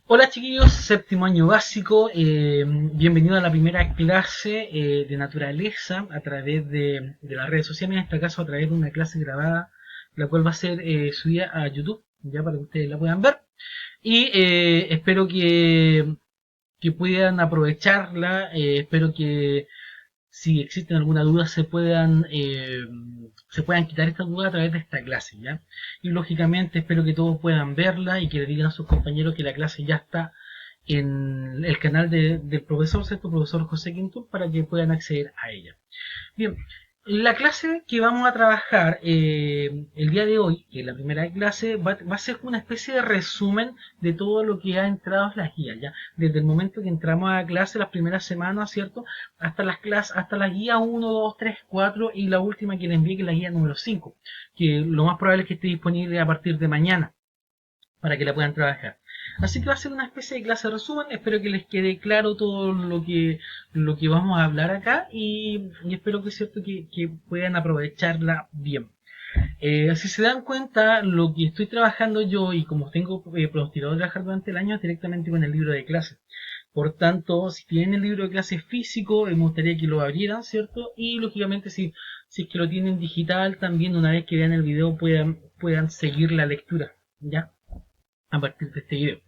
Hola chiquillos, séptimo año básico, bienvenido a la primera clase de naturaleza a través de las redes sociales, en este caso a través de una clase grabada, la cual va a ser subida a YouTube, ya para que ustedes la puedan ver. Y espero que puedan aprovecharla, espero que si existen alguna duda se puedan quitar esta duda a través de esta clase, ¿ya? Y lógicamente espero que todos puedan verla y que le digan a sus compañeros que la clase ya está en el canal del profesor, ¿cierto? Profesor José Quinto, para que puedan acceder a ella. Bien, la clase que vamos a trabajar el día de hoy, que es la primera clase, va a ser una especie de resumen de todo lo que ha entrado en las guías, ¿ya? Desde el momento que entramos a clase, las primeras semanas, ¿cierto? Hasta las clases, hasta la guía 1, 2, 3, 4 y la última que les envié, que es la guía número 5, que lo más probable es que esté disponible a partir de mañana para que la puedan trabajar. Así que va a ser una especie de clase de resumen. Espero que les quede claro todo lo que vamos a hablar acá y espero que es cierto que puedan aprovecharla bien. Si se dan cuenta, lo que estoy trabajando yo y como tengo prostirado trabajar durante el año es directamente con el libro de clase. Por tanto, si tienen el libro de clase físico, me gustaría que lo abrieran, ¿cierto? Y lógicamente si es que lo tienen digital, también una vez que vean el video puedan seguir la lectura, ¿ya? A partir de este video.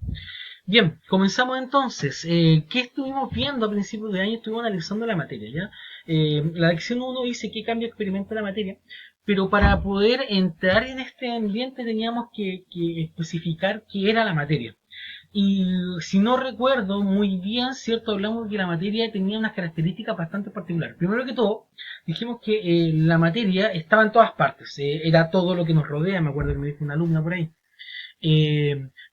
Bien, comenzamos entonces. ¿Qué estuvimos viendo a principios de año? Estuvimos analizando la materia, ¿ya? La lección uno dice qué cambio experimenta la materia, pero para poder entrar en este ambiente teníamos que especificar qué era la materia. Y si no recuerdo muy bien, ¿cierto? Hablamos de que la materia tenía unas características bastante particulares. Primero que todo, dijimos que la materia estaba en todas partes, era todo lo que nos rodea, me acuerdo que me dijo una alumna por ahí.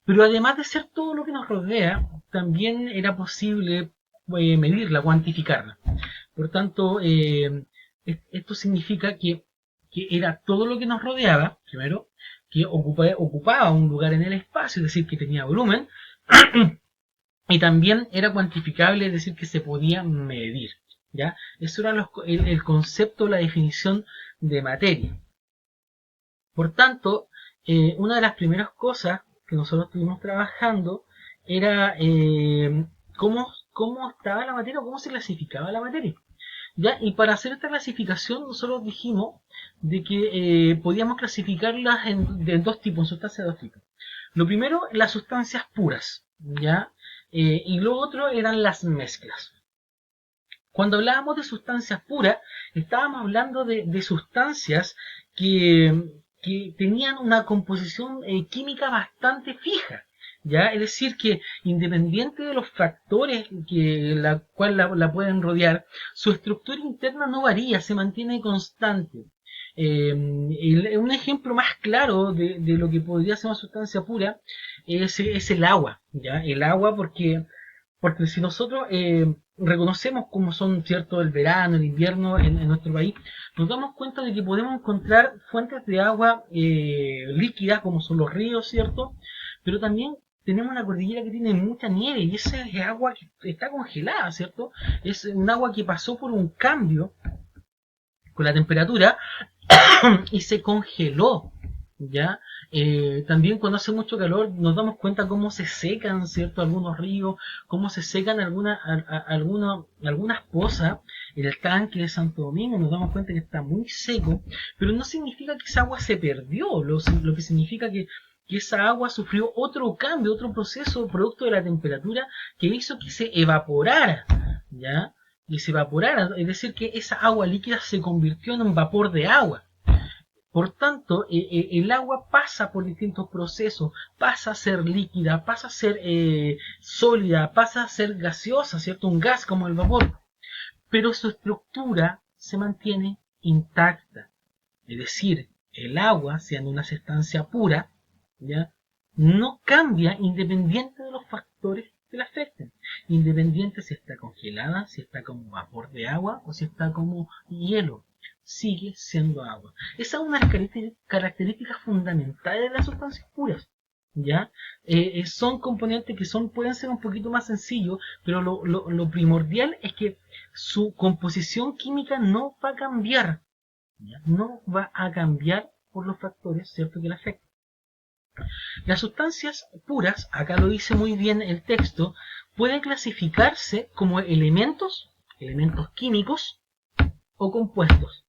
Pero además de ser todo lo que nos rodea, también era posible medirla, cuantificarla. Por tanto, esto significa que era todo lo que nos rodeaba, primero, que ocupaba un lugar en el espacio, es decir, que tenía volumen, y también era cuantificable, es decir, que se podía medir. ¿Ya? Eso era el concepto, la definición de materia. Por tanto, una de las primeras cosas que nosotros estuvimos trabajando era cómo estaba la materia o cómo se clasificaba la materia. ¿Ya? Y para hacer esta clasificación nosotros dijimos de que podíamos clasificarlas de dos tipos, en sustancias de dos tipos. Lo primero, las sustancias puras, ¿ya? Y lo otro eran las mezclas. Cuando hablábamos de sustancias puras, estábamos hablando de sustancias que tenían una composición química bastante fija. ¿Ya? Es decir, que independiente de los factores que la cual la pueden rodear, su estructura interna no varía, se mantiene constante. Un ejemplo más claro de lo que podría ser una sustancia pura es el agua. ¿Ya? El agua porque si nosotros reconocemos cómo son, ¿cierto?, el verano, el invierno en nuestro país, nos damos cuenta de que podemos encontrar fuentes de agua líquida, como son los ríos, ¿cierto? Pero también tenemos una cordillera que tiene mucha nieve y esa es agua que está congelada, ¿cierto? Es un agua que pasó por un cambio con la temperatura y se congeló, ¿ya? También cuando hace mucho calor nos damos cuenta cómo se secan, ¿cierto? Algunos ríos, cómo se secan algunas pozas. En el tanque de Santo Domingo nos damos cuenta que está muy seco, pero no significa que esa agua se perdió, lo que significa que esa agua sufrió otro cambio, otro proceso producto de la temperatura que hizo que se evaporara, ¿ya? Y se evaporara, es decir, que esa agua líquida se convirtió en un vapor de agua. Por tanto, el agua pasa por distintos procesos, pasa a ser líquida, pasa a ser sólida, pasa a ser gaseosa, ¿cierto? Un gas como el vapor, pero su estructura se mantiene intacta. Es decir, el agua, siendo una sustancia pura, ¿ya? No cambia independiente de los factores que la afecten. Independiente si está congelada, si está como vapor de agua o si está como hielo. Sigue siendo agua. Esa es una de las características fundamentales de las sustancias puras. ¿Ya? Son componentes que pueden ser un poquito más sencillos, pero lo primordial es que su composición química no va a cambiar. ¿Ya? No va a cambiar por los factores, ¿cierto?, que la afectan. Las sustancias puras, acá lo dice muy bien el texto, pueden clasificarse como elementos, elementos químicos o compuestos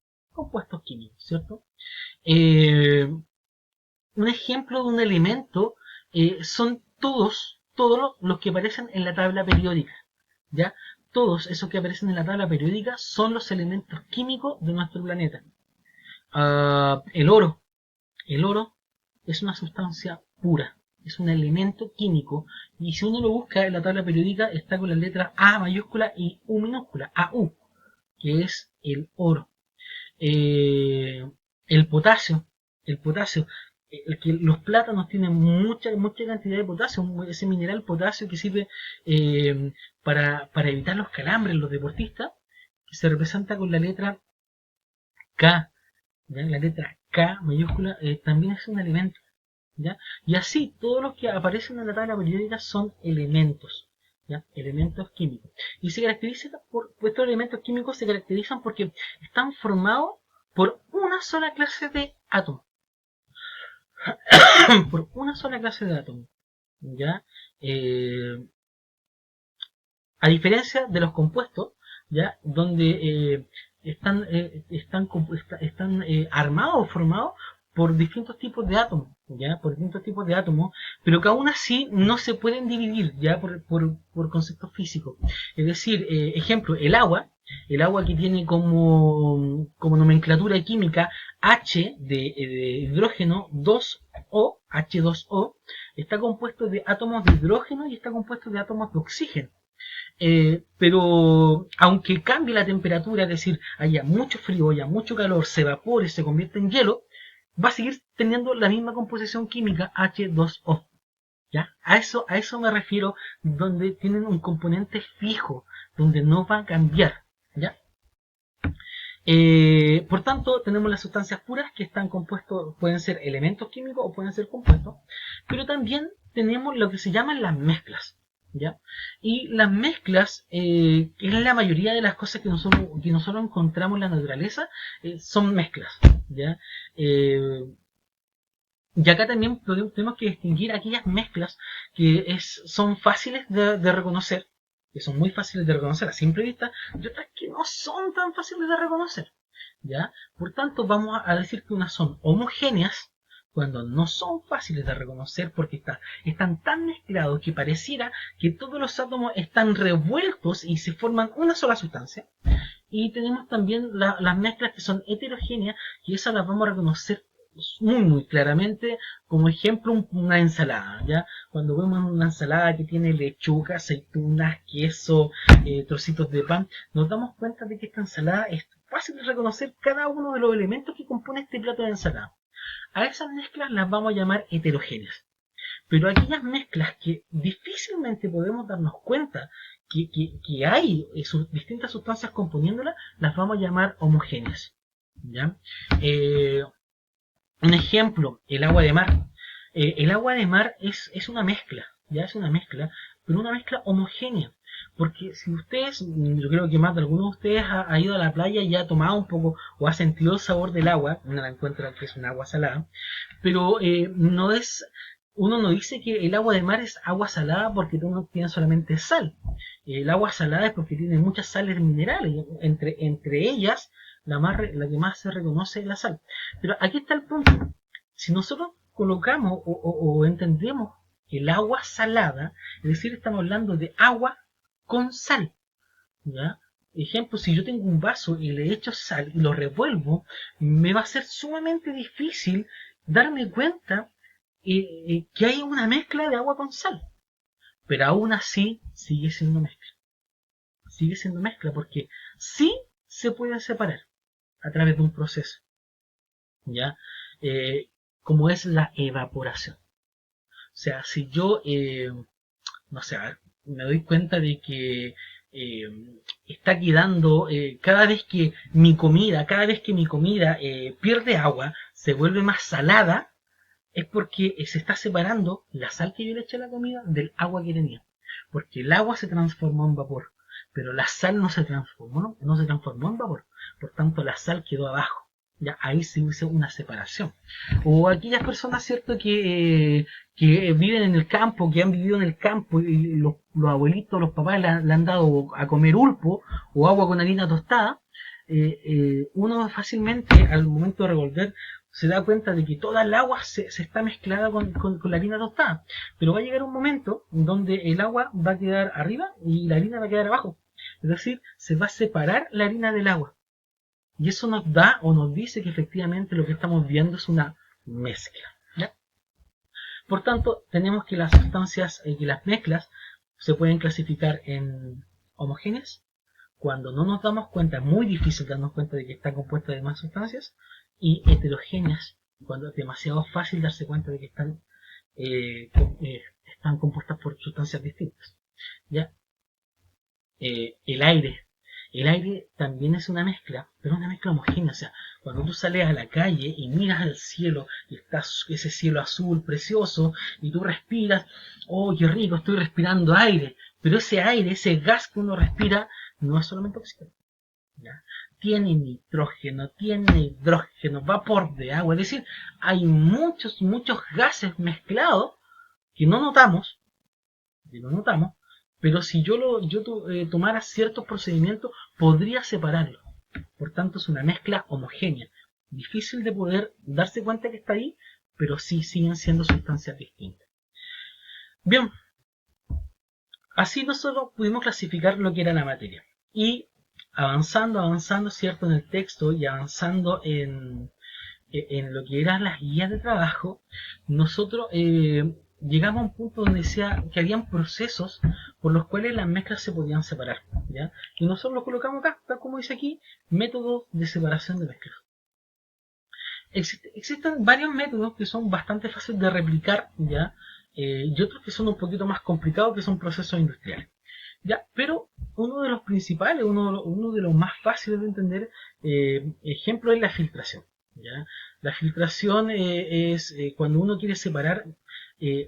químicos, ¿cierto? Un ejemplo de un elemento son todos los que aparecen en la tabla periódica, ¿ya? Todos esos que aparecen en la tabla periódica son los elementos químicos de nuestro planeta. El oro. El oro es una sustancia pura, es un elemento químico, y si uno lo busca en la tabla periódica está con la letra A mayúscula y U minúscula, AU, que es el oro. El potasio, el potasio, que los plátanos tienen mucha cantidad de potasio, ese mineral potasio que sirve para evitar los calambres en los deportistas, que se representa con la letra K, ¿ya? La letra K mayúscula también es un elemento, ¿ya? Y así todos los que aparecen en la tabla periódica son elementos, ¿ya? Elementos químicos. Y se caracterizan estos elementos químicos se caracterizan porque están formados por una sola clase de átomos. Por una sola clase de átomos, ¿ya? A diferencia de los compuestos, ¿ya? Donde están armados o formados por distintos tipos de átomos, ¿ya? Por distintos tipos de átomos, pero que aún así no se pueden dividir, ¿ya? Por conceptos físicos. Es decir, ejemplo, el agua que tiene como nomenclatura química H de hidrógeno 2O, H2O, está compuesto de átomos de hidrógeno y está compuesto de átomos de oxígeno. Pero aunque cambie la temperatura, es decir, haya mucho frío, haya mucho calor, se evapore, se convierte en hielo, va a seguir teniendo la misma composición química H2O. ¿Ya? A eso me refiero, donde tienen un componente fijo, donde no va a cambiar. ¿Ya? Por tanto, tenemos las sustancias puras que están compuestos, pueden ser elementos químicos o pueden ser compuestos, pero también tenemos lo que se llaman las mezclas. ¿Ya? Y las mezclas, que es la mayoría de las cosas que nosotros encontramos en la naturaleza, son mezclas. ¿Ya? Y acá también tenemos que distinguir aquellas mezclas que son fáciles de reconocer, que son muy fáciles de reconocer a simple vista, y otras que no son tan fáciles de reconocer. ¿Ya? Por tanto, vamos a decir que unas son homogéneas, cuando no son fáciles de reconocer porque están tan mezclados que pareciera que todos los átomos están revueltos y se forman una sola sustancia. Y tenemos también las mezclas que son heterogéneas, y esas las vamos a reconocer muy claramente, como ejemplo una ensalada, ¿ya? Cuando vemos una ensalada que tiene lechuga, aceitunas, queso, trocitos de pan, nos damos cuenta de que esta ensalada es fácil de reconocer cada uno de los elementos que compone este plato de ensalada. A esas mezclas las vamos a llamar heterogéneas. Pero aquellas mezclas que difícilmente podemos darnos cuenta que hay distintas sustancias componiéndolas, las vamos a llamar homogéneas. ¿Ya? Un ejemplo, el agua de mar. El agua de mar es una mezcla, ya es una mezcla, pero una mezcla homogénea. Porque si ustedes, yo creo que más de alguno de ustedes ha ido a la playa y ha tomado un poco o ha sentido el sabor del agua, uno la encuentra que es un agua salada, pero uno no dice que el agua de mar es agua salada porque no tiene solamente sal. El agua salada es porque tiene muchas sales minerales, entre ellas la que más se reconoce es la sal. Pero aquí está el punto. Si nosotros colocamos o entendemos el agua salada, es decir, estamos hablando de agua con sal. ¿Ya? Ejemplo, si yo tengo un vaso y le echo sal y lo revuelvo, me va a ser sumamente difícil darme cuenta que hay una mezcla de agua con sal. Pero aún así sigue siendo mezcla. Sigue siendo mezcla porque sí se pueden separar a través de un proceso. ¿Ya? Como es la evaporación. O sea, si yo, no sé, me doy cuenta de que está quedando, cada vez que mi comida pierde agua, se vuelve más salada, es porque se está separando la sal que yo le eché a la comida del agua que tenía. Porque el agua se transformó en vapor, pero la sal no se transformó en vapor. Por tanto, la sal quedó abajo. Ya, ahí se usa una separación. O aquellas personas, ¿cierto?, que viven en el campo, que han vivido en el campo y los abuelitos, los papás le han dado a comer ulpo o agua con harina tostada, uno fácilmente al momento de revolver se da cuenta de que toda el agua se está mezclada con la harina tostada. Pero va a llegar un momento donde el agua va a quedar arriba y la harina va a quedar abajo. Es decir, se va a separar la harina del agua. Y eso nos da o nos dice que efectivamente lo que estamos viendo es una mezcla. ¿Ya? Por tanto, tenemos que las sustancias y que las mezclas se pueden clasificar en homogéneas. Cuando no nos damos cuenta, es muy difícil darnos cuenta de que están compuestas de más sustancias. Y heterogéneas, cuando es demasiado fácil darse cuenta de que están compuestas por sustancias distintas. ¿Ya? El aire. El aire también es una mezcla, pero una mezcla homogénea. O sea, cuando tú sales a la calle y miras al cielo, y está ese cielo azul precioso, y tú respiras, oh, qué rico, estoy respirando aire. Pero ese aire, ese gas que uno respira, no es solamente oxígeno. ¿Ya? Tiene nitrógeno, tiene hidrógeno, vapor de agua. Es decir, hay muchos gases mezclados que no notamos, pero si yo tomara ciertos procedimientos, podría separarlo. Por tanto, es una mezcla homogénea. Difícil de poder darse cuenta que está ahí, pero sí siguen siendo sustancias distintas. Bien, así nosotros pudimos clasificar lo que era la materia. Y avanzando, ¿cierto?, en el texto y avanzando en lo que eran las guías de trabajo, nosotros llegamos a un punto donde decía que habían procesos por los cuales las mezclas se podían separar, ¿ya? Y nosotros lo colocamos acá, tal como dice aquí, métodos de separación de mezclas. Existen varios métodos que son bastante fáciles de replicar, ¿ya? Y otros que son un poquito más complicados, que son procesos industriales. ¿Ya? Pero uno de los principales, uno de los más fáciles de entender, ejemplo, es la filtración. ¿Ya? La filtración es cuando uno quiere separar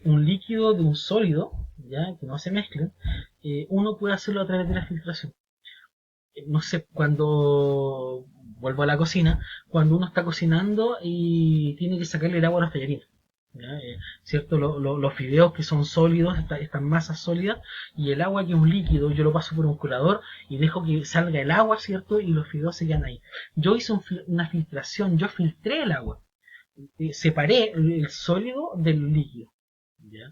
un líquido de un sólido, ¿ya?, que no se mezclen, uno puede hacerlo a través de la filtración. No sé, cuando vuelvo a la cocina, cuando uno está cocinando y tiene que sacarle el agua a los tallarines. ¿Cierto? Los fideos que son sólidos, estas masas sólidas, y el agua que es un líquido, yo lo paso por un colador y dejo que salga el agua, ¿cierto? Y los fideos se quedan ahí. Yo hice una filtración, yo filtré el agua, separé el sólido del líquido. ¿Ya?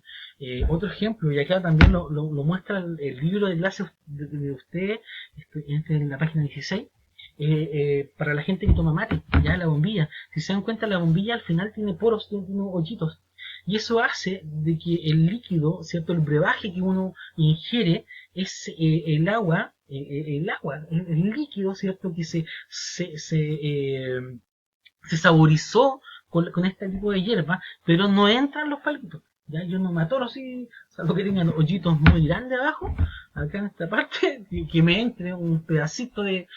Otro ejemplo, y acá también lo muestra el libro de clase de ustedes, en la página 16, para la gente que toma mate, ya la bombilla. Si se dan cuenta, la bombilla al final tiene poros, tiene unos hoyitos. Y eso hace de que el líquido, ¿cierto?, el brebaje que uno ingiere es el agua, el líquido, ¿cierto?, que se saborizó con este tipo de hierba, pero no entran los palitos. Ya yo no me atoro así, salvo que tengan hoyitos muy grandes abajo, acá en esta parte, que me entre un pedacito de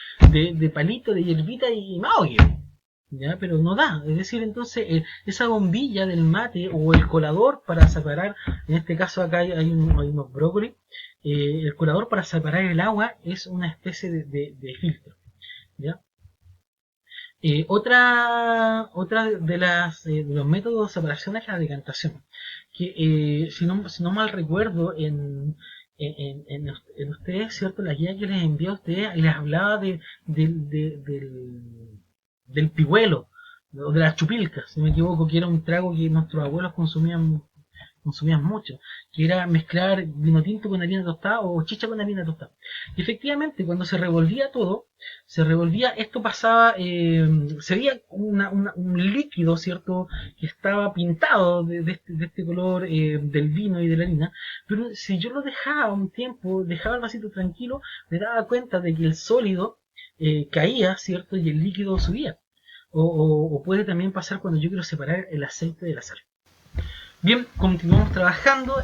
palito, de hierbita y me ahogue. ¿Ya? Pero no da, es decir, entonces esa bombilla del mate o el colador para separar, en este caso acá hay unos brócolis, el colador para separar el agua es una especie de filtro. ¿Ya? Otra de los métodos de separación es la decantación, que si no mal recuerdo en ustedes, ¿cierto?, la guía que les envié a ustedes les hablaba del pihuelo o de las chupilcas, si no me equivoco, que era un trago que nuestros abuelos consumían mucho, que era mezclar vino tinto con harina tostada o chicha con harina tostada. Y efectivamente, cuando se revolvía todo, esto pasaba, se veía un líquido, ¿cierto?, que estaba pintado de este color del vino y de la harina, pero si yo lo dejaba un tiempo, dejaba el vasito tranquilo, me daba cuenta de que el sólido caía, ¿cierto?, y el líquido subía. O puede también pasar cuando yo quiero separar el aceite de la sal. Bien, continuamos trabajando.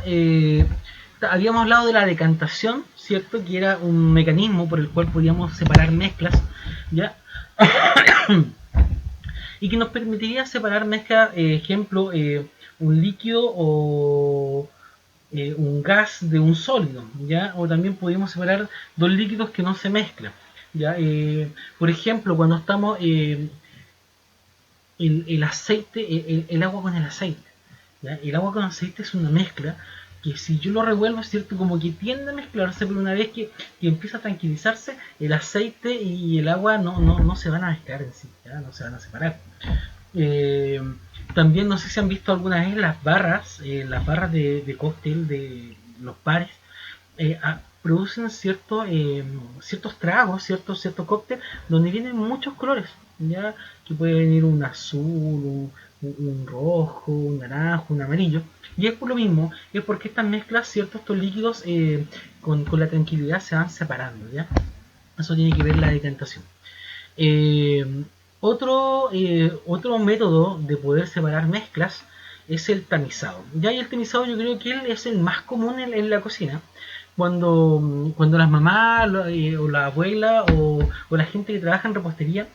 Habíamos hablado de la decantación, ¿cierto?, que era un mecanismo por el cual podíamos separar mezclas, ¿ya? Y que nos permitiría separar mezclas, ejemplo, un líquido o un gas de un sólido, ¿ya? O también podíamos separar dos líquidos que no se mezclan, ¿ya? Por ejemplo, cuando estamos el aceite, el agua con el aceite. ¿Ya? El agua con aceite es una mezcla que si yo lo revuelvo, es cierto, como que tiende a mezclarse, pero una vez que empieza a tranquilizarse, el aceite y el agua no se van a mezclar en sí, ¿ya? No se van a separar. Eh, También no sé si han visto alguna vez las barras de cóctel de los bares, producen ciertos tragos, ciertos cócteles, donde vienen muchos colores, ya que puede venir un azul, un rojo, un naranjo, un amarillo, y es por lo mismo, es porque estas mezclas, ciertos estos líquidos con la tranquilidad se van separando, ya. Eso tiene que ver la decantación. Eh, otro método de poder separar mezclas es el tamizado. Ya, y el tamizado yo creo que es el más común en la cocina. Cuando las mamás o la abuela o la gente que trabaja en repostería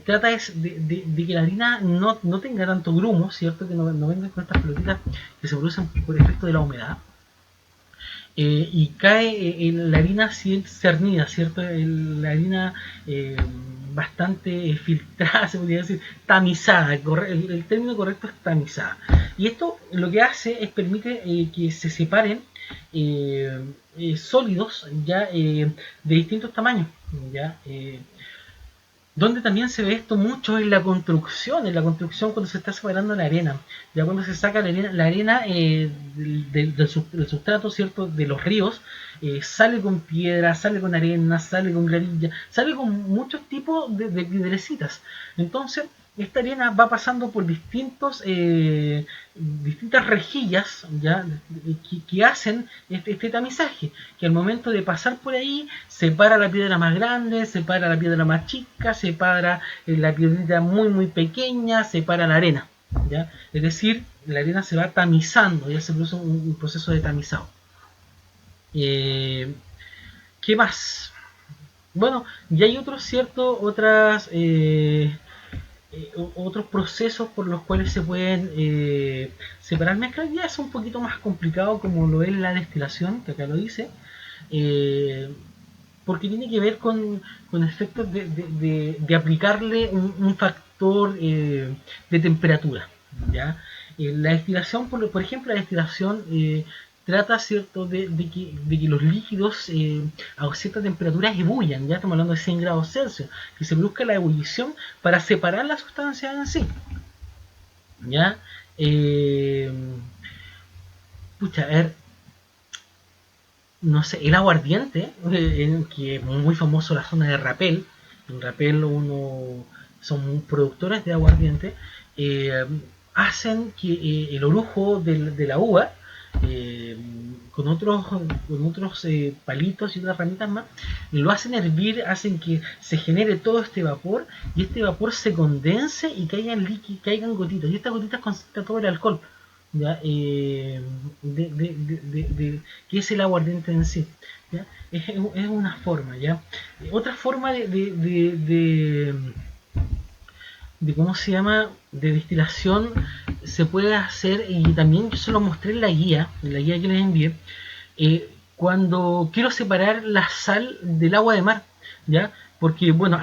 trata de que la harina no tenga tanto grumo, ¿cierto? Que no venga con estas pelotitas que se producen por efecto de la humedad. Y cae la harina cernida, ¿cierto? La harina bastante filtrada, se podría decir, tamizada. El término correcto es tamizada. Y esto lo que hace es permite que se separen sólidos ya de distintos tamaños. Ya donde también se ve esto mucho en la construcción cuando se está separando la arena, ya cuando se saca la arena del sustrato, ¿cierto? De los ríos, sale con piedra, sale con arena, sale con gravilla, sale con muchos tipos de piedrecitas. Entonces, esta arena va pasando por distintas rejillas, ¿ya? Que hacen este tamizaje, que al momento de pasar por ahí separa la piedra más grande, separa la piedra más chica, separa la piedrita muy pequeña, separa la arena, ¿ya? Es decir, la arena se va tamizando, ya se produce un proceso de tamizado. ¿Qué más? Bueno, y hay otros procesos por los cuales se pueden separar mezclas. Ya es un poquito más complicado, como lo es la destilación, que acá lo dice, eh, porque tiene que ver con efectos de aplicarle un factor de temperatura, ¿ya? La destilación, por ejemplo, la destilación trata, ¿cierto?, de que los líquidos a cierta temperatura ebullan, ya estamos hablando de 100 grados Celsius, que se produzca la ebullición para separar la sustancia en sí, ¿ya? Eh, Pucha, a ver, no sé, el aguardiente, que es muy famoso en la zona de Rapel. En Rapel son productores de aguardiente, eh, hacen que el orujo de la uva, eh, con otros palitos y otras ramitas más, lo hacen hervir, hacen que se genere todo este vapor, y este vapor se condense y caigan gotitas, y estas gotitas concentran todo el alcohol, ¿ya? Que es el aguardiente en sí, ¿ya? Es una forma, ¿ya? Otra forma de cómo se llama, de destilación se puede hacer, y también yo se lo mostré en la guía que les envié, cuando quiero separar la sal del agua de mar, ¿ya? Porque, bueno,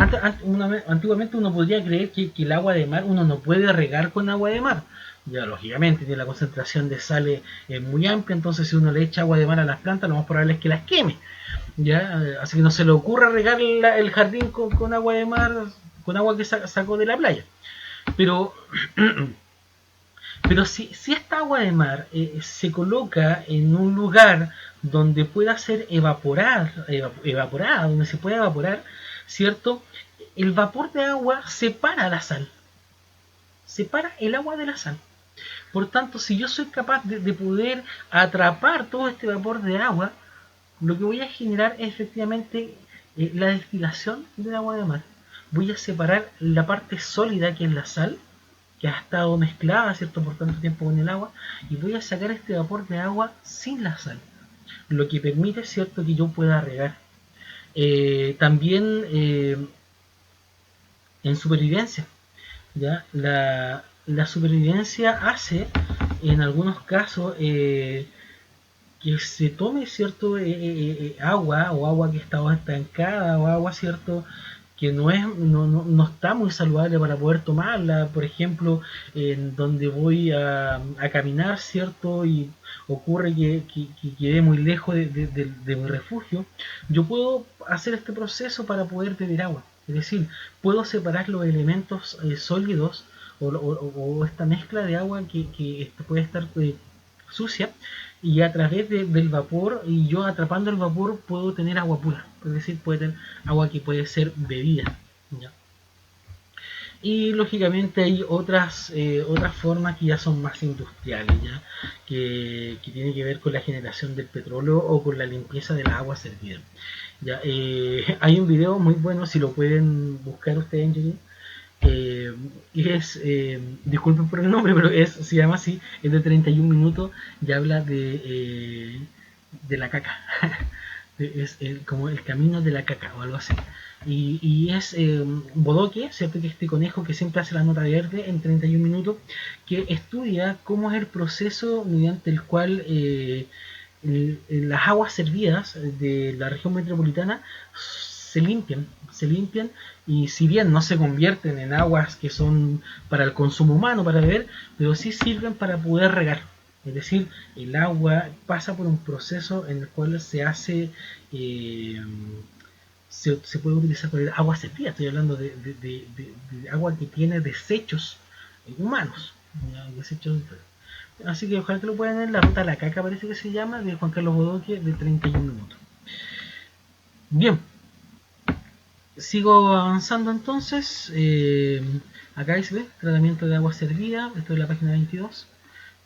antiguamente uno podría creer que el agua de mar uno no puede regar con agua de mar. Ya, lógicamente, tiene la concentración de sal muy amplia, entonces si uno le echa agua de mar a las plantas, lo más probable es que las queme. ¿Ya? Así que no se le ocurra regar el jardín con agua de mar, con agua que sacó de la playa. Pero, pero si esta agua de mar se coloca en un lugar donde pueda ser evaporada, donde se pueda evaporar, ¿cierto? El vapor de agua separa la sal, separa el agua de la sal. Por tanto, si yo soy capaz de poder atrapar todo este vapor de agua, lo que voy a generar es efectivamente la destilación del agua de mar. Voy a separar la parte sólida, que es la sal, que ha estado mezclada, ¿cierto?, por tanto tiempo con el agua, y voy a sacar este vapor de agua sin la sal, lo que permite, ¿cierto?, que yo pueda regar. También en supervivencia, ¿ya? La supervivencia hace, en algunos casos, que se tome, cierto, agua, o agua que estaba estancada, o agua, cierto, no está muy saludable para poder tomarla. Por ejemplo, en donde voy a caminar, ¿cierto? Y ocurre que quedé muy lejos de mi refugio, yo puedo hacer este proceso para poder beber agua. Es decir, puedo separar los elementos sólidos o esta mezcla de agua que puede estar sucia, y a través del vapor, y yo atrapando el vapor, puedo tener agua pura. Es decir, puede tener agua que puede ser bebida, ¿ya? Y lógicamente hay otras formas que ya son más industriales, ¿ya? Que tiene que ver con la generación del petróleo o con la limpieza de las aguas servidas. ¿Ya? Hay un video muy bueno, si lo pueden buscar ustedes en YouTube, que es, disculpen por el nombre, pero se llama así, es de 31 minutos y habla de la caca. Es como el camino de la caca o algo así. Y es Bodoque, ¿cierto? Que este conejo que siempre hace la nota verde en 31 minutos, que estudia cómo es el proceso mediante el cual las aguas servidas de la región metropolitana se limpian, y si bien no se convierten en aguas que son para el consumo humano, para beber, pero sí sirven para poder regar. Es decir, el agua pasa por un proceso en el cual se hace, se puede utilizar para agua servida. Estoy hablando de agua que tiene desechos humanos, ¿ya? Desechos. Así que ojalá que lo puedan ver. La ruta a la caca parece que se llama, de Juan Carlos Bodoque, de 31 minutos. Bien, sigo avanzando entonces. Acá se ve tratamiento de agua servida. Esto es la página 22.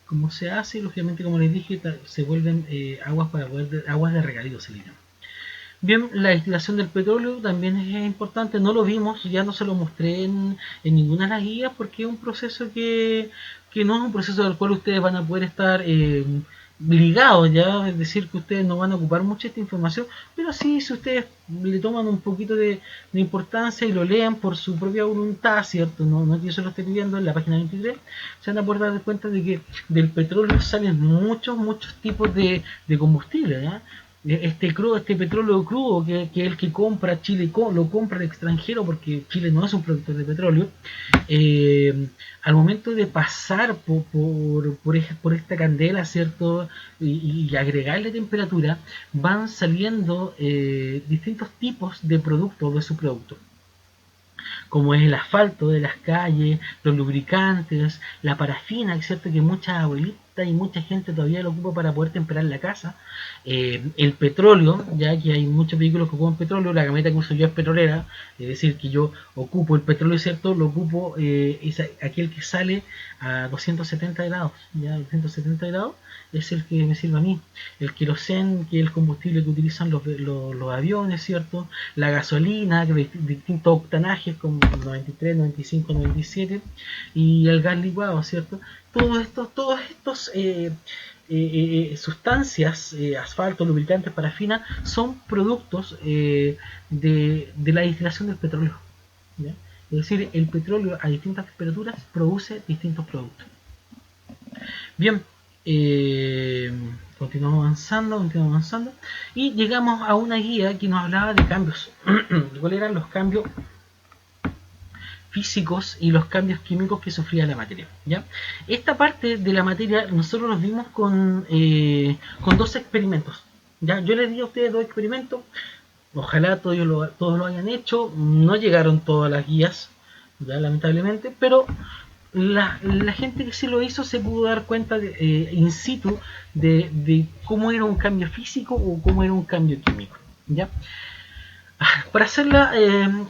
Cómo se hace, y lógicamente, como les dije, se vuelven aguas para poder aguas de regadío, se le llama. Bien, la destilación del petróleo también es importante. No lo vimos, ya no se lo mostré en ninguna de las guías, porque es un proceso que no es un proceso del cual ustedes van a poder estar ligados, ya, es decir, que ustedes no van a ocupar mucho esta información, pero sí, si ustedes le toman un poquito de importancia y lo lean por su propia voluntad, ¿cierto? No es que yo se lo esté pidiendo, en la página 23 se van a poder dar cuenta de que del petróleo salen muchos tipos de combustible, ¿ya? Este petróleo crudo, que es el que compra Chile, lo compra el extranjero, porque Chile no es un productor de petróleo. Al momento de pasar por esta candela, ¿cierto? Y agregarle temperatura, van saliendo distintos tipos de productos, de su producto, como es el asfalto de las calles, los lubricantes, la parafina, ¿cierto? Que muchas abuelitas y mucha gente todavía lo ocupa para poder temperar la casa. El petróleo, ya que hay muchos vehículos que ocupan petróleo, la camioneta que uso yo es petrolera, es decir, que yo ocupo el petróleo, ¿cierto? Lo ocupo, es aquel que sale a 270 grados, ya 270 grados es el que me sirve a mí. El querosén, que es el combustible que utilizan los aviones, ¿cierto? La gasolina, de distintos octanajes, como 93, 95, 97, y el gas licuado, ¿cierto? Todos estos sustancias, asfalto, lubricantes, parafina, son productos de la destilación del petróleo, ¿ya? Es decir, el petróleo a distintas temperaturas produce distintos productos. Bien, continuamos avanzando y llegamos a una guía que nos hablaba de cambios. ¿Cuáles eran los cambios físicos y los cambios químicos que sufría la materia? ¿Ya? Esta parte de la materia nosotros los vimos con dos experimentos, ¿ya? Yo les di a ustedes dos experimentos, ojalá todos lo hayan hecho. No llegaron todas las guías, ya, lamentablemente, pero la gente que sí lo hizo se pudo dar cuenta in situ de cómo era un cambio físico o cómo era un cambio químico, ¿ya? Para hacerla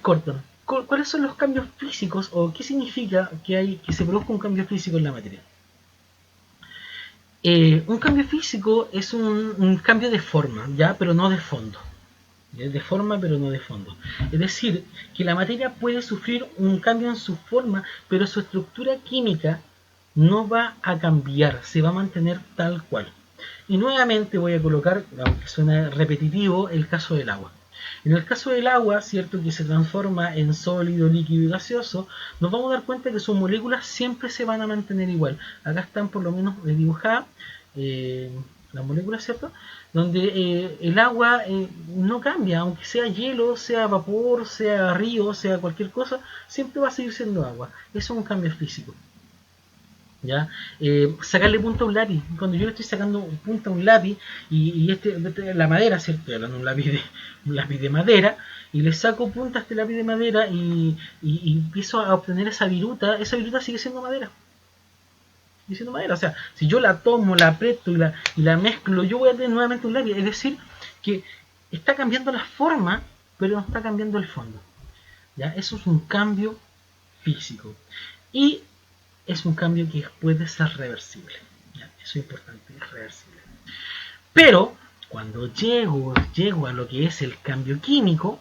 corta, ¿cuáles son los cambios físicos o qué significa que se produzca un cambio físico en la materia? Un cambio físico es un cambio de forma, ¿ya? Pero no de fondo. De forma, pero no de fondo. Es decir, que la materia puede sufrir un cambio en su forma, pero su estructura química no va a cambiar, se va a mantener tal cual. Y nuevamente voy a colocar, aunque suena repetitivo, el caso del agua. En el caso del agua, cierto, que se transforma en sólido, líquido y gaseoso, nos vamos a dar cuenta que sus moléculas siempre se van a mantener igual. Acá están por lo menos dibujadas. las moléculas, ¿cierto? Donde el agua no cambia, aunque sea hielo, sea vapor, sea río, sea cualquier cosa, siempre va a seguir siendo agua. Eso es un cambio físico. ¿Ya? Sacarle punta a un lápiz. Cuando yo le estoy sacando punta a un lápiz y la madera, ¿cierto? Estoy hablando de un lápiz de madera, y le saco punta a este lápiz de madera y empiezo a obtener esa viruta sigue siendo madera. Sigue siendo madera. O sea, si yo la tomo, la aprieto y la mezclo, yo voy a tener nuevamente un lápiz. Es decir, que está cambiando la forma, pero no está cambiando el fondo. ¿Ya? Eso es un cambio físico. Y es un cambio que puede ser reversible. ¿Ya? Eso es importante, es reversible. Pero cuando llego a lo que es el cambio químico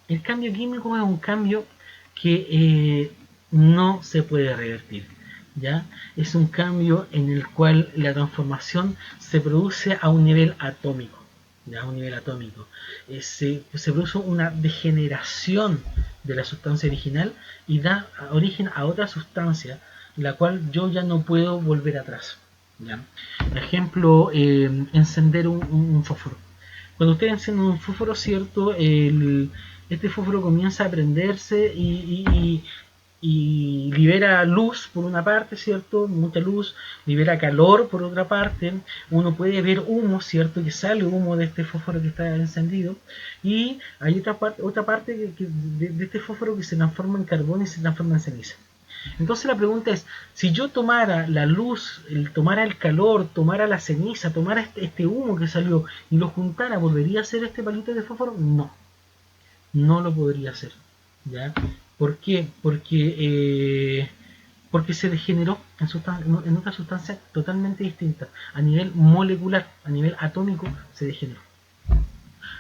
es un cambio que no se puede revertir. ¿Ya? Es un cambio en el cual la transformación se produce a un nivel atómico. ¿Ya? A un nivel atómico. Se produce una degeneración de la sustancia original y da origen a otra sustancia, la cual yo ya no puedo volver atrás. ¿Ya? Ejemplo, encender un fósforo. Cuando ustedes encienden un fósforo, ¿cierto? Este fósforo comienza a prenderse y libera luz por una parte, ¿cierto? Mucha luz, libera calor por otra parte, uno puede ver humo, ¿cierto? Que sale humo de este fósforo que está encendido, y hay otra parte de este fósforo que se transforma en carbón y se transforma en ceniza. Entonces la pregunta es, si yo tomara la luz, tomara el calor, tomara la ceniza, tomara este humo que salió y lo juntara, ¿volvería a ser este palito de fósforo? No, no lo podría hacer. ¿Ya? ¿Por qué? Porque se degeneró en otra sustancia totalmente distinta. A nivel molecular, a nivel atómico, se degeneró.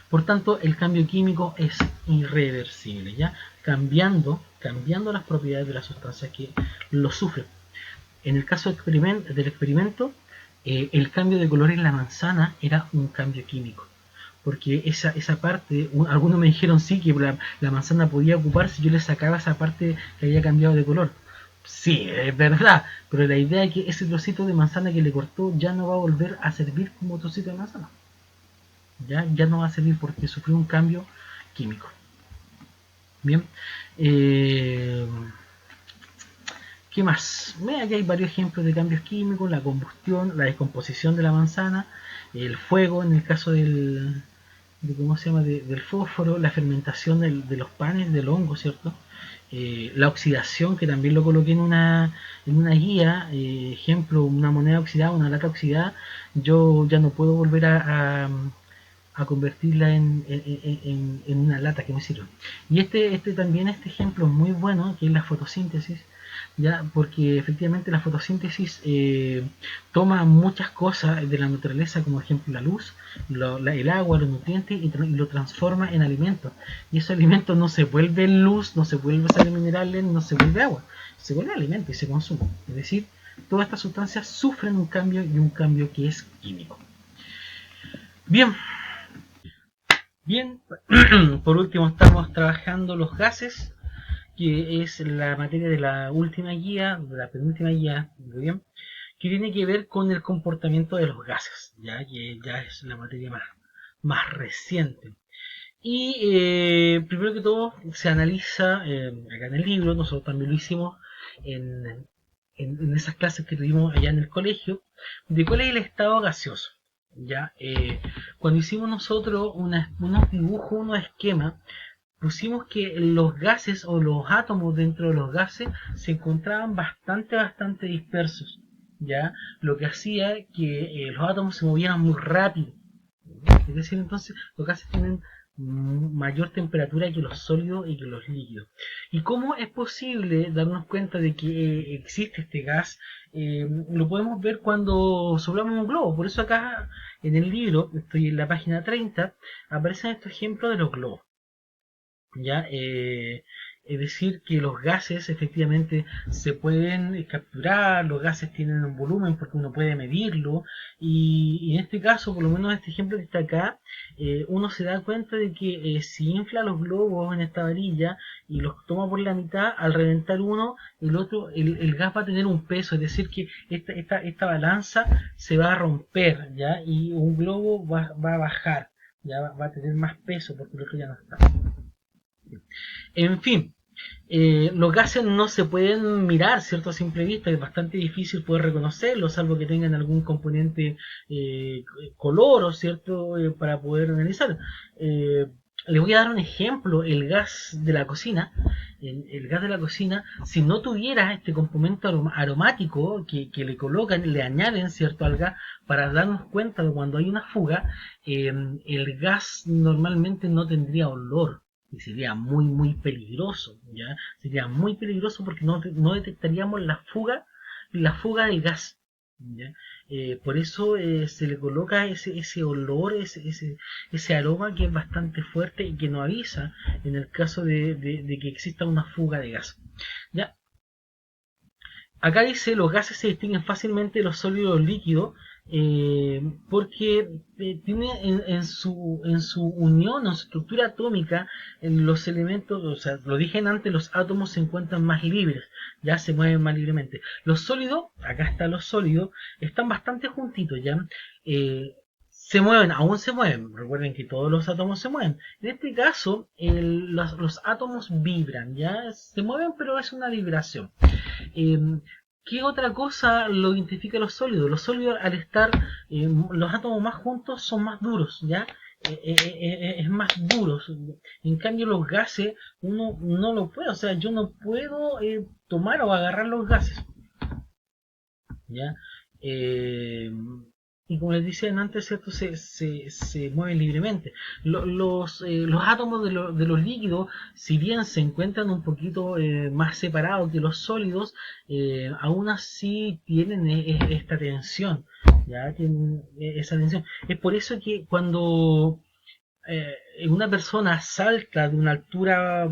Por tanto, el cambio químico es irreversible, ¿ya? Cambiando las propiedades de las sustancias que lo sufren. En el caso del experimento, el cambio de color en la manzana era un cambio químico. Porque esa parte, algunos me dijeron sí, que la manzana podía ocupar si yo le sacaba esa parte que había cambiado de color. Sí, es verdad, pero la idea es que ese trocito de manzana que le cortó ya no va a volver a servir como trocito de manzana. Ya no va a servir porque sufrió un cambio químico. Bien. ¿Qué más? Aquí hay varios ejemplos de cambios químicos: la combustión, la descomposición de la manzana, el fuego en el caso ¿cómo se llama? Del fósforo, la fermentación de los panes, del hongo, ¿cierto? La oxidación, que también lo coloqué en una guía, ejemplo, una moneda oxidada, una lata oxidada, yo ya no puedo volver a convertirla en una lata que me sirva. Y este ejemplo es muy bueno, que es la fotosíntesis, ya, porque efectivamente la fotosíntesis toma muchas cosas de la naturaleza, como ejemplo la luz, el agua, los nutrientes, y lo transforma en alimentos. Y esos alimentos no se vuelven luz, no se vuelven sales minerales, no se vuelve agua, se vuelve alimento y se consume. Es decir, todas estas sustancias sufren un cambio, y un cambio que es químico. Bien, por último estamos trabajando los gases, que es la materia de la última guía, de la penúltima guía, bien, que tiene que ver con el comportamiento de los gases, ya que ya es la materia más reciente. Y primero que todo se analiza acá en el libro, nosotros también lo hicimos en esas clases que tuvimos allá en el colegio, de cuál es el estado gaseoso. Ya, cuando hicimos nosotros unos dibujos, unos esquemas, pusimos que los gases o los átomos dentro de los gases se encontraban bastante dispersos, ya, lo que hacía que los átomos se movieran muy rápido. Es decir, entonces los gases tienen mayor temperatura que los sólidos y que los líquidos. ¿Y cómo es posible darnos cuenta de que existe este gas? Lo podemos ver cuando soplamos un globo. Por eso acá en el libro, estoy en la página 30, aparecen estos ejemplos de los globos. ¿Ya? Es decir, que los gases efectivamente se pueden capturar, los gases tienen un volumen porque uno puede medirlo, y en este caso, por lo menos este ejemplo que está acá, uno se da cuenta de que si infla los globos en esta varilla y los toma por la mitad, al reventar uno, el otro, el gas va a tener un peso, es decir, que esta balanza se va a romper, ¿ya? Y un globo va a bajar, ya va a tener más peso porque el otro ya no está. En fin, los gases no se pueden mirar, ¿cierto? A simple vista, es bastante difícil poder reconocerlos, salvo que tengan algún componente color, ¿cierto? Para poder analizar. Les voy a dar un ejemplo, el gas de la cocina. El gas de la cocina, si no tuviera este componente aromático que le colocan, le añaden, ¿cierto? Al gas para darnos cuenta de cuando hay una fuga, el gas normalmente no tendría olor y sería muy peligroso, ¿ya? Sería muy peligroso porque no detectaríamos la fuga del gas, ¿ya? Por eso se le coloca ese olor, ese aroma que es bastante fuerte y que nos avisa en el caso de que exista una fuga de gas, ¿ya? Acá dice los gases se distinguen fácilmente de los sólidos líquidos porque tiene en su unión, en su estructura atómica, en los elementos, o sea, lo dije antes, los átomos se encuentran más libres, ya se mueven más libremente. Los sólidos, acá están los sólidos, están bastante juntitos, ya. Se mueven, aún se mueven. Recuerden que todos los átomos se mueven. En este caso, los átomos vibran, ya se mueven, pero es una vibración. ¿Qué otra cosa lo identifica los sólidos? Los sólidos, al estar los átomos más juntos, son más duros, ¿ya? Es más duros. En cambio, los gases, uno no lo puede, o sea, yo no puedo tomar o agarrar los gases, ¿ya? Eh, y como les decía antes, ¿cierto? Se mueven libremente. Los átomos de los líquidos, si bien se encuentran un poquito más separados que los sólidos, aún así tienen esta tensión, ¿ya? Tienen esa tensión. Es por eso que cuando una persona salta de una altura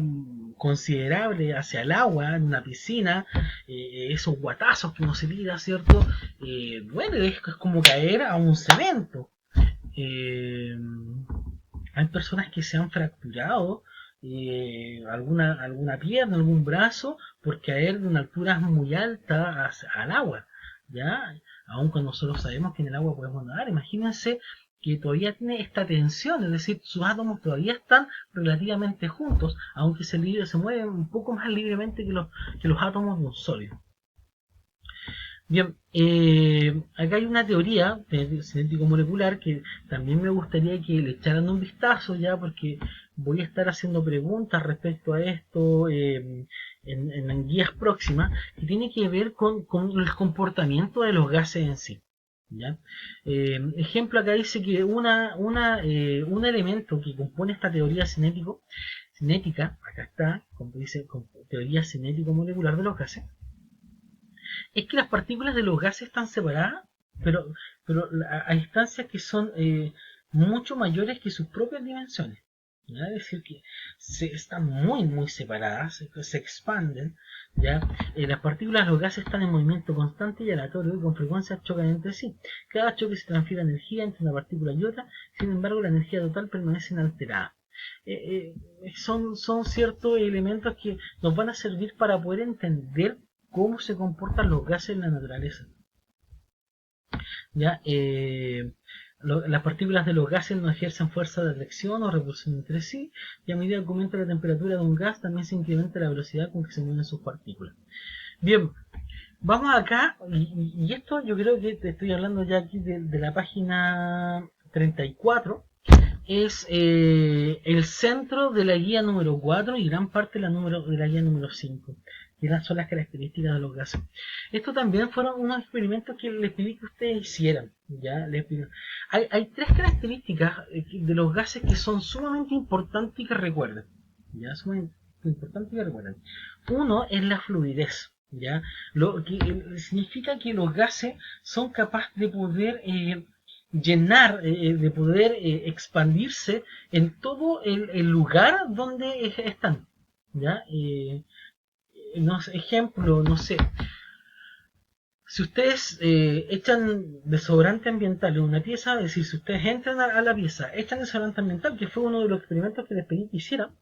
considerable hacia el agua, en una piscina, esos guatazos que uno se tira, ¿cierto? Bueno, es como caer a un cemento. Eh, Hay personas que se han fracturado alguna pierna, algún brazo, por caer de una altura muy alta al agua, ¿ya? Aun cuando nosotros sabemos que en el agua podemos nadar, imagínense que todavía tiene esta tensión, es decir, sus átomos todavía están relativamente juntos, aunque se mueven un poco más libremente que los átomos de un sólido. Bien, acá hay una teoría cinético-molecular que también me gustaría que le echaran un vistazo ya, porque voy a estar haciendo preguntas respecto a esto en guías próximas, que tiene que ver con el comportamiento de los gases en sí. ¿Ya? Ejemplo, acá dice que un elemento que compone esta teoría cinética, acá está, como dice, teoría cinético-molecular de los gases, es que las partículas de los gases están separadas, pero, a distancias que son mucho mayores que sus propias dimensiones. ¿Ya? Es decir, que están muy separadas, se expanden. ¿Ya? Las partículas de los gases están en movimiento constante y aleatorio y con frecuencia chocan entre sí. Cada choque se transfiere energía entre una partícula y otra, sin embargo la energía total permanece inalterada. Son ciertos elementos que nos van a servir para poder entender cómo se comportan los gases en la naturaleza. ¿Ya? Las partículas de los gases no ejercen fuerza de atracción o repulsión entre sí, y a medida que aumenta la temperatura de un gas, también se incrementa la velocidad con que se mueven sus partículas. Bien, vamos acá, y esto yo creo que te estoy hablando ya aquí de la página 34, es el centro de la guía número 4 y gran parte de la guía número 5, que son las características de los gases. Esto también fueron unos experimentos que les pedí que ustedes hicieran. ¿Ya? Hay tres características de los gases que son sumamente importantes y que recuerden. ¿Ya? Sumamente importantes y que recuerden. Uno es la fluidez. ¿Ya? Lo que significa que los gases son capaces de poder llenar, de poder expandirse en todo el lugar donde están. ¿ya? No sé, ejemplo, no sé, si ustedes echan desodorante ambiental en una pieza, es decir, si ustedes entran a la pieza, echan desodorante ambiental, que fue uno de los experimentos que les pedí que hicieran,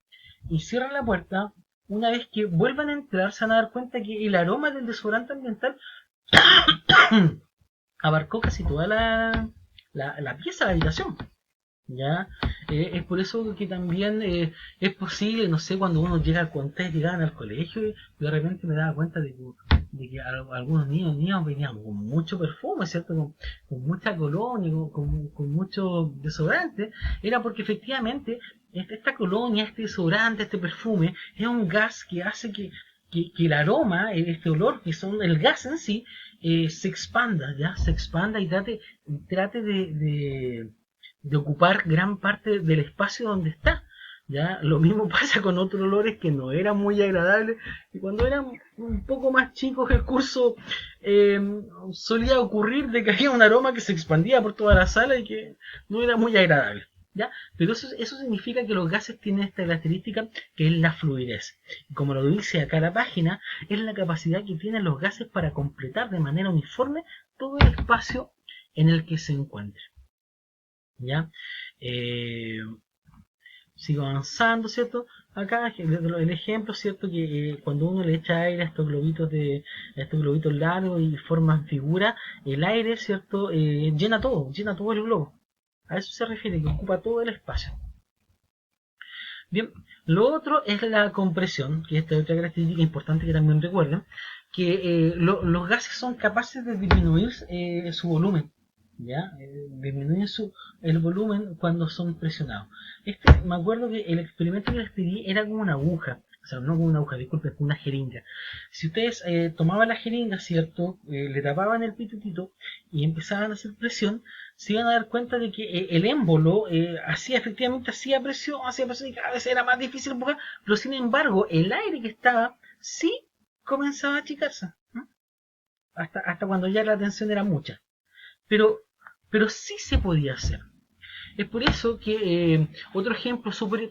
y cierran la puerta, una vez que vuelvan a entrar, se van a dar cuenta que el aroma del desodorante ambiental abarcó casi toda la pieza, la habitación. ¿Ya? Es por eso que también es posible, no sé, cuando uno llega, cuando ustedes llegaban al colegio, y de repente me daba cuenta de que algunos niños venían con mucho perfume, ¿cierto? Con mucha colonia, con mucho desodorante, era porque efectivamente esta colonia, este desodorante, este perfume, es un gas que hace que el aroma, este olor, que son el gas en sí, se expanda, ¿ya? Se expanda y trate de ocupar gran parte del espacio donde está. ¿Ya? Lo mismo pasa con otros olores que no eran muy agradables. Y cuando eran un poco más chicos el curso, eh, solía ocurrir de que había un aroma que se expandía por toda la sala y que no era muy agradable. ¿Ya? Pero eso significa que los gases tienen esta característica que es la fluidez. Y como lo dice acá la página, es la capacidad que tienen los gases para completar de manera uniforme todo el espacio en el que se encuentran. ¿Ya? Eh, Sigo avanzando, ¿cierto? Acá el ejemplo, ¿cierto? Que cuando uno le echa aire a estos globitos largos y forman figuras, el aire, ¿cierto? Llena todo el globo. A eso se refiere, que ocupa todo el espacio. Bien, lo otro es la compresión, que esta es otra característica importante que también recuerden, que los gases son capaces de disminuir su volumen, ¿ya? Disminuyen el volumen cuando son presionados. Me acuerdo que el experimento que les pedí era con una aguja, o sea, no con una aguja, disculpen, con una jeringa. Si ustedes tomaban la jeringa, ¿cierto? Le tapaban el pitutito y empezaban a hacer presión, se iban a dar cuenta de que el émbolo efectivamente hacía presión y cada vez era más difícil empujar, pero sin embargo el aire que estaba sí comenzaba a achicarse, ¿no? Hasta cuando ya la tensión era mucha. Pero, pero sí se podía hacer. Es por eso que otro ejemplo súper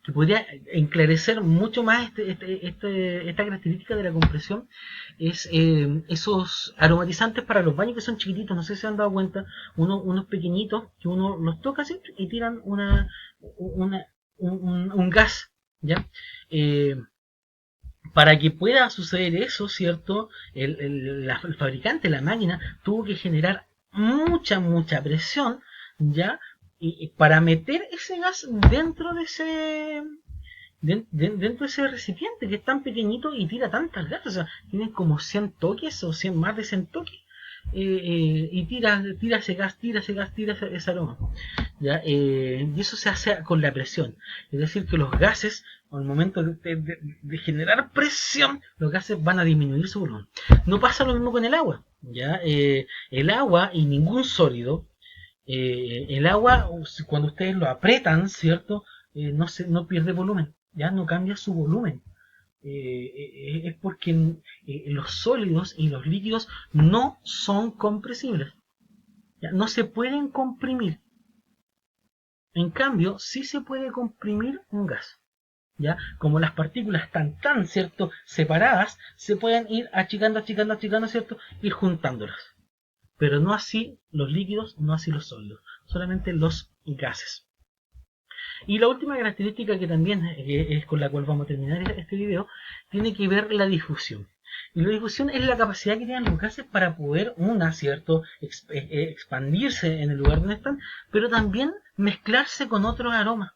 que podría enclarecer mucho más esta característica de la compresión es esos aromatizantes para los baños que son chiquititos, no sé si se han dado cuenta, unos pequeñitos que uno los toca así y tiran un gas, ¿ya? Para que pueda suceder eso, ¿cierto? El fabricante, la máquina, tuvo que generar mucha presión, ¿ya? Y para meter ese gas dentro de ese recipiente que es tan pequeñito y tira tantas gases, o sea, tienen como 100 toques o 100, más de 100 toques, y tira ese aroma. ¿Ya? Y eso se hace con la presión, es decir, que los gases, al momento de generar presión, los gases van a disminuir su volumen. No pasa lo mismo con el agua. ¿Ya? El agua y ningún sólido, el agua, cuando ustedes lo apretan, ¿cierto? No pierde volumen, ya no cambia su volumen. Es porque los sólidos y los líquidos no son compresibles, ¿ya? No se pueden comprimir. En cambio, sí se puede comprimir un gas. ¿Ya? Como las partículas están tan, ¿cierto?, separadas, se pueden ir achicando, ¿cierto?, ir juntándolas. Pero no así los líquidos, no así los sólidos, solamente los gases. Y la última característica que también es con la cual vamos a terminar este video, tiene que ver la difusión. Y la difusión es la capacidad que tienen los gases para poder, ¿cierto?, expandirse en el lugar donde están, pero también mezclarse con otros aromas.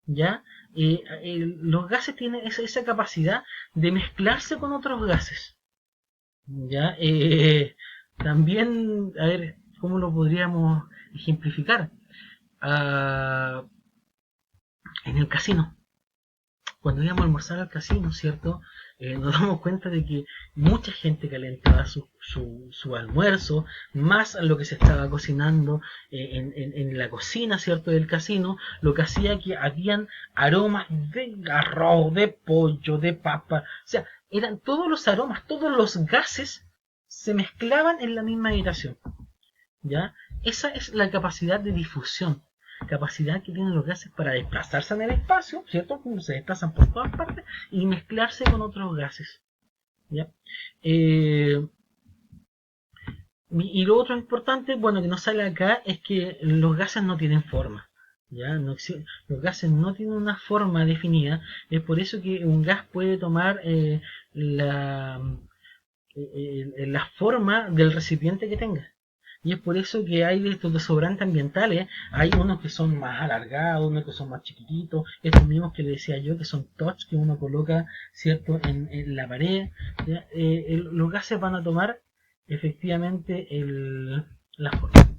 ¿Ya? Los gases tienen esa capacidad de mezclarse con otros gases. ¿Ya? También, a ver, ¿cómo lo podríamos ejemplificar? Ah, en el casino. Cuando íbamos a almorzar al casino, ¿cierto? Nos damos cuenta de que mucha gente calentaba su almuerzo, más lo que se estaba cocinando en la cocina, ¿cierto?, del casino, lo que hacía que habían aromas de arroz, de pollo, de papa, o sea, eran todos los aromas, todos los gases se mezclaban en la misma habitación, ¿ya? Esa es la capacidad de difusión. capacidad que tienen los gases para desplazarse en el espacio, ¿cierto? Se desplazan por todas partes y mezclarse con otros gases, ¿ya? Y lo otro importante, bueno, que no sale acá, es que los gases no tienen forma. ¿Ya? Los gases no tienen una forma definida. Es por eso que un gas puede tomar la forma del recipiente que tenga. Y es por eso que hay de estos desodorantes ambientales, hay unos que son más alargados, unos que son más chiquititos, estos mismos que le decía yo, que son touch, que uno coloca, ¿cierto?, en la pared. Los gases van a tomar efectivamente la forma.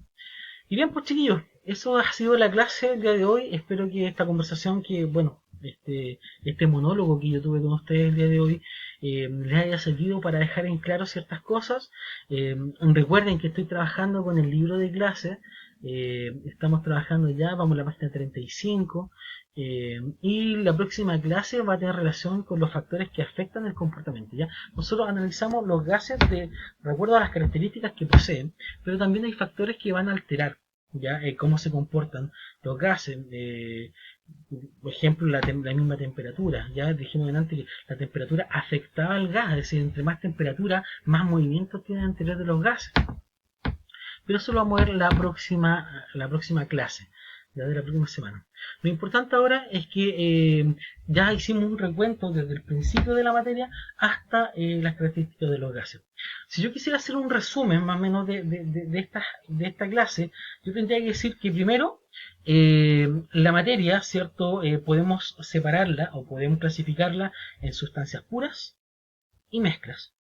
Y bien, pues chiquillos, eso ha sido la clase del día de hoy. Espero que esta conversación, que bueno, este monólogo que yo tuve con ustedes el día de hoy, les haya servido para dejar en claro ciertas cosas. Recuerden que estoy trabajando con el libro de clase. Estamos trabajando ya, vamos a la página 35. Y la próxima clase va a tener relación con los factores que afectan el comportamiento. ¿Ya? Nosotros analizamos los gases de acuerdo a las características que poseen, pero también hay factores que van a alterar, ¿ya? Cómo se comportan los gases. Por ejemplo, la misma temperatura. Ya dijimos antes que la temperatura afectaba al gas, es decir, entre más temperatura, más movimientos tienen al interior de los gases. Pero eso lo vamos a ver la próxima clase, ya de la próxima semana. Lo importante ahora es que ya hicimos un recuento desde el principio de la materia hasta las características de los gases. Si yo quisiera hacer un resumen más o menos de esta clase, yo tendría que decir que primero la materia, ¿cierto? Podemos separarla o podemos clasificarla en sustancias puras y mezclas.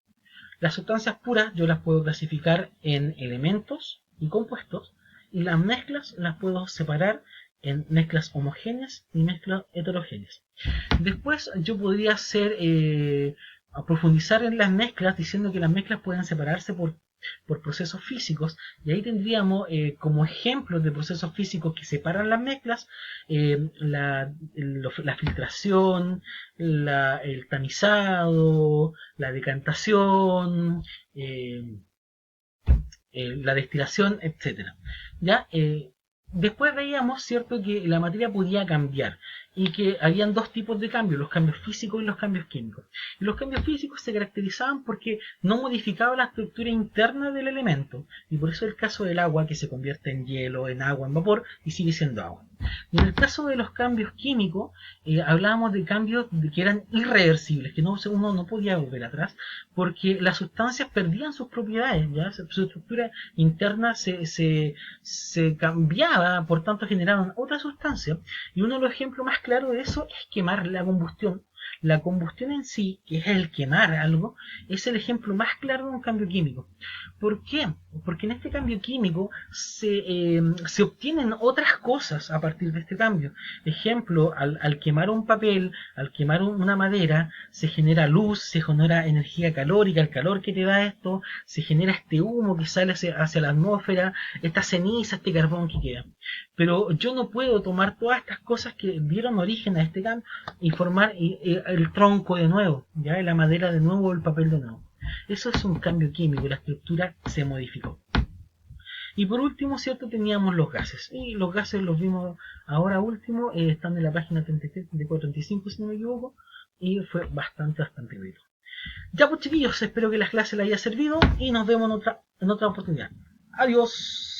Las sustancias puras yo las puedo clasificar en elementos y compuestos, y las mezclas las puedo separar en mezclas homogéneas y mezclas heterogéneas. Después yo podría profundizar en las mezclas diciendo que las mezclas pueden separarse por procesos físicos, y ahí tendríamos como ejemplos de procesos físicos que separan las mezclas la filtración, el tamizado, la decantación, la destilación, etcétera. ¿Ya? Después veíamos, ¿cierto?, que la materia podía cambiar y que habían dos tipos de cambios, los cambios físicos y los cambios químicos. Y los cambios físicos se caracterizaban porque no modificaban la estructura interna del elemento, y por eso el caso del agua, que se convierte en hielo, en agua, en vapor, y sigue siendo agua. Y en el caso de los cambios químicos, hablábamos de cambios que eran irreversibles, que uno no podía volver atrás, porque las sustancias perdían sus propiedades, ¿ya? Su estructura interna se cambiaba, por tanto generaban otra sustancia, y uno de los ejemplos más claros de eso es quemar la combustión. La combustión en sí, que es el quemar algo, es el ejemplo más claro de un cambio químico. ¿Por qué? Porque en este cambio químico se obtienen otras cosas a partir de este cambio. Ejemplo, al quemar un papel, al quemar una madera, se genera luz, se genera energía calórica, el calor que te da esto, se genera este humo que sale hacia la atmósfera, esta ceniza, este carbón que queda. Pero yo no puedo tomar todas estas cosas que dieron origen a este cambio y formar el tronco de nuevo, ya la madera de nuevo, el papel de nuevo. Eso es un cambio químico, la estructura se modificó. Y por último, ¿cierto?, teníamos los gases. Y los gases los vimos ahora último, están en la página 33, 34, 35 si no me equivoco, y fue bastante bonito. Ya pues chiquillos, espero que las clases les haya servido y nos vemos en otra oportunidad. Adiós.